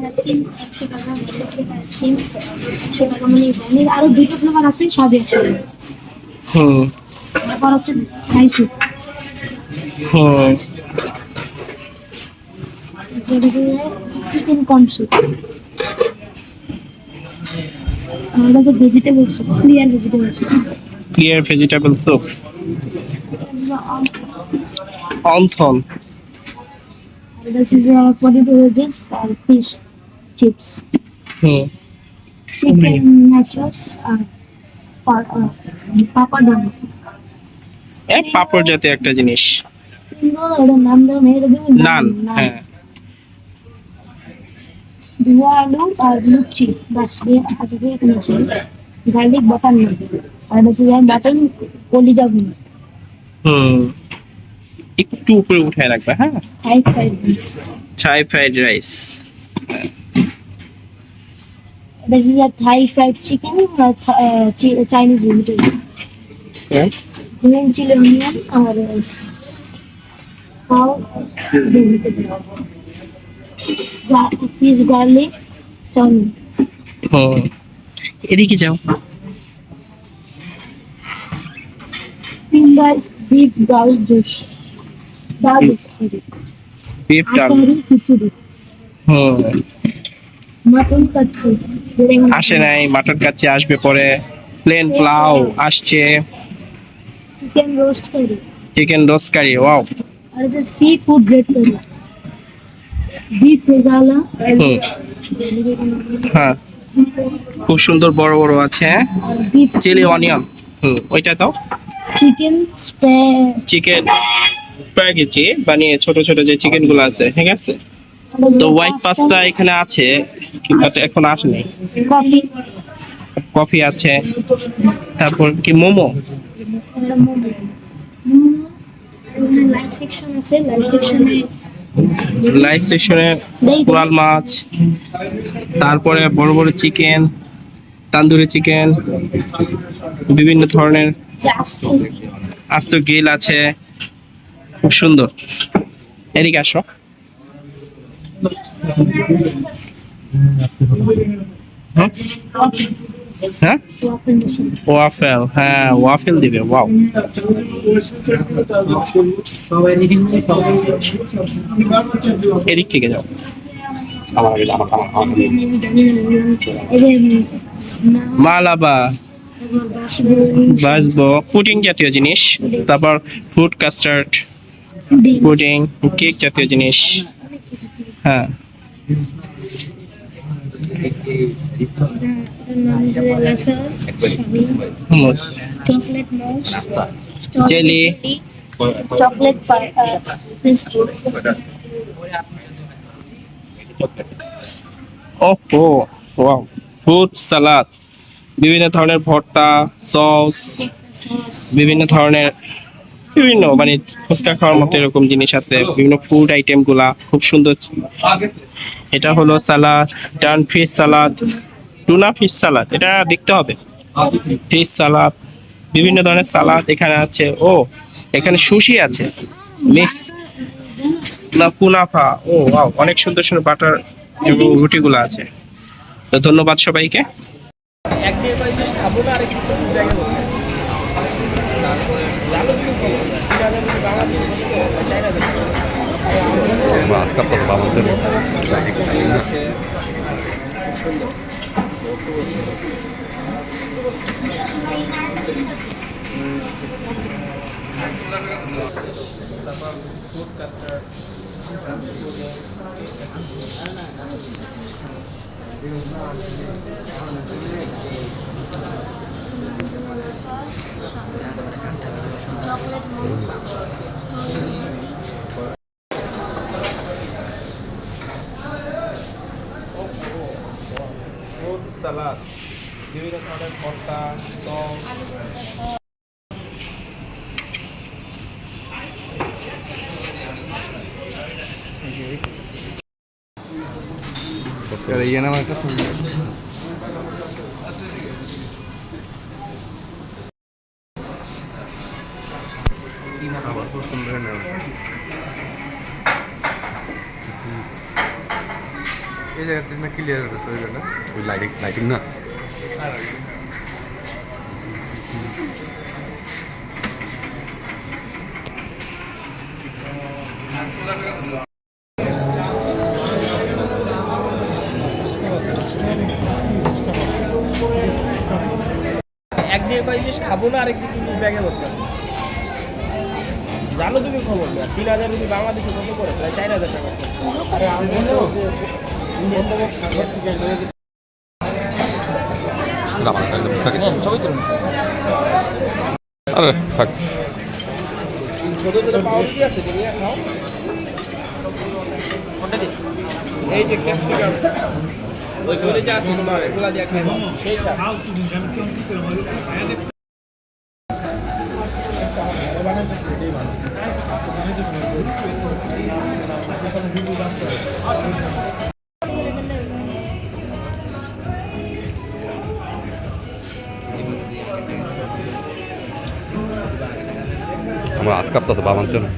Ice cream 100 টাকা, vanilla ice cream 100 টাকা, মানে ভ্যানিলা আরো দুটো ফ্লেভার আছে, সবই 100 টাকা। হুম তারপর হচ্ছে থাই স্যুপ, হুম। চিকেন কর্ন স্যুপ, আমাদের কাছে vegetable soup, clear vegetable soup, clear vegetable soup, অন্থন। this is potato wedges আর fish chips, হুম। chicken nachos আর papadum। পাপড় জাতীয় একটা জিনিস। এটা নাম দাও না, এটা তুমি নান, নান। হ্যাঁ। ধোয়া আলু আর লুচি, বাস আজকে এখানে আছে গার্লিক বাটার নান, আর হচ্ছে বাটন কলিজা ভুনা, হুম। একটু উপরে উঠায় রাখবে, হ্যাঁ। থাই fried rice, Thai fried rice. this is a Thai fried chicken, Chinese vegetarian, green chili onion or sour vegetable, piece garlic, chow, হুম। এদিকে যাও। fingers beef dal juice, dal beef ডাল। akari khichdi, হুম। mutton kachi, আসে নাই, mutton kacchi আসবে পরে। Plane pulao আসছে। chicken roast curry, chicken roast curry, wow. আর হচ্ছে seafood red curry, beef rezala, হুম। হ্যাঁ, খুব সুন্দর বড় বড় আছে। beef chilli onion. হুম, ওইটা দাও। chicken চিকেন স্প্যাগেটি বানিয়ে ছোট ছোট যে চিকেন গুলো আছে, ঠিক আছে। তো হোয়াইট পাস্তা এখানে আছে, কিন্তু এখন আসেনি। coffee, কফি আছে, তারপর কি মোমো। লাইভ সেকশন আছে, লাইভ সেকশনে লাইভ সেকশনে কোরাল মাছ, তারপরে বড় বড় চিকেন, তান্দুরি চিকেন, বিভিন্ন ধরনের আস্ত গ্রিল আছে, খুব সুন্দর। এদিকে আসো। হুম? হ্যাঁ, ওয়াফেল, হ্যাঁ ওয়াফেল দিবে, ওয়াও। এদিক থেকে যাও। মালাবা, বাসবো, পুডিং জাতীয় জিনিস, তারপর ফ্রুট কাস্টার্ড, পুডিং, কেক জাতীয় জিনিস, হ্যাঁ। Momos, chocolate mousse, jelly, chocolate biscuit, ওহো, ওয়াও। ফ্রুট সালাদ, বিভিন্ন ধরনের ভর্তা, সস, সস, বিভিন্ন মানে ফুচকা খাওয়ার মতো এরকম জিনিস আছে, বিভিন্ন ফুড আইটেম গুলা খুব সুন্দর। এটা হলো সালাদ, ডান ফিশ সালাদ, টুনা ফিশ সালাদ, এটা দেখতে হবে। ফিশ সালাদ, বিভিন্ন ধরনের সালাদ এখানে আছে। ও, এখানে সুশি আছে, মিক্স না কুনাফা। ও ওয়াও, অনেক সুন্দর সুন্দর বাটার এবং রুটিগুলো আছে। তো ধন্যবাদ সবাইকে। ফ্রুট সালাদ, বিভিন্ন ধরনের ভর্তা, সস, ইয়ে নামার কাছে খুব সুন্দর এই জায়গাটা না ক্লিয়ার হলো ছবিটা, ওই লাইটিং লাইটিং না। একদিকে কয় জিনিস খাবো না, আরেকদিকে জিনিস ব্যাগে করতে হবে। জানো তুমি খবর না, 3,000 যদি বাংলাদেশে কত করে, প্রায় 4,000 টাকা। আরে থাক, ছোট ছোট পাউচ কি আছে তুমি খাও। এই যে ক্যাপসিকাম, ওই ঘরে যা আছে তোমার এগুলা দিয়ে খাই সেই সাথে। আমার হাত কাঁপতেছে বাবান্তে না।